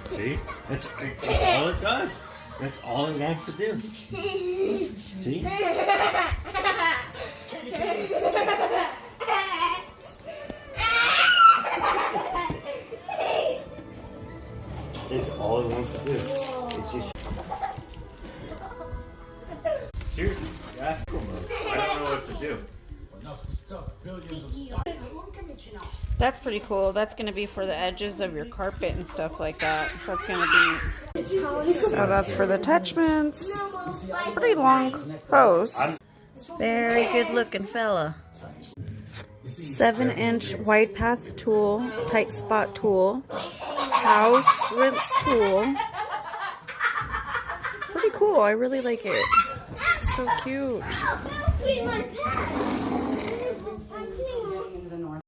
See? That's all it does. That's all it wants to do. See? It's all it wants to do. It's just... Seriously, that's cool. I don't know what to do. Enough to stuff billions of stock. That's pretty cool. That's going to be for the edges of your carpet and stuff like that. That's going to be... So that's for the attachments. Pretty long hose. Very good looking fella. 7-inch wide path tool, tight spot tool, house rinse tool. Pretty cool. I really like it. So cute.